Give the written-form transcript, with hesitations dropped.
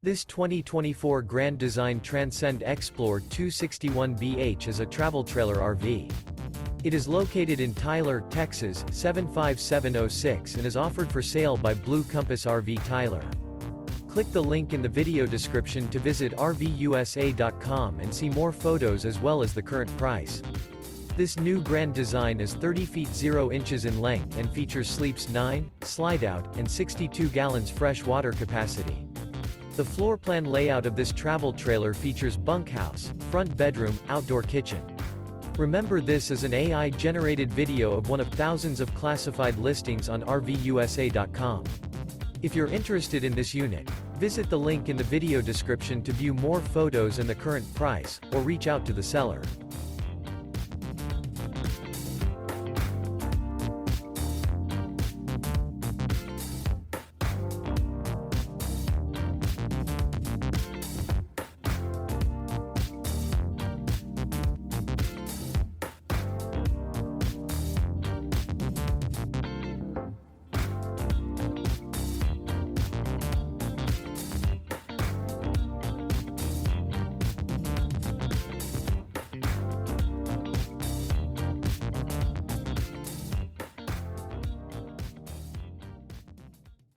This 2024 Grand Design Transcend Xplor 261BH is a travel trailer RV. It is located in Tyler, Texas, 75706 and is offered for sale by Blue Compass RV Tyler. Click the link in the video description to visit RVUSA.com and see more photos as well as the current price. This new Grand Design is 30 feet 0 inches in length and features sleeps 9, Slideout, and 62 gallons fresh water capacity. The floor plan layout of this travel trailer features bunkhouse, front bedroom, outdoor kitchen. Remember, this is an AI-generated video of one of thousands of classified listings on RVUSA.com. If you're interested in this unit, visit the link in the video description to view more photos and the current price, or reach out to the seller.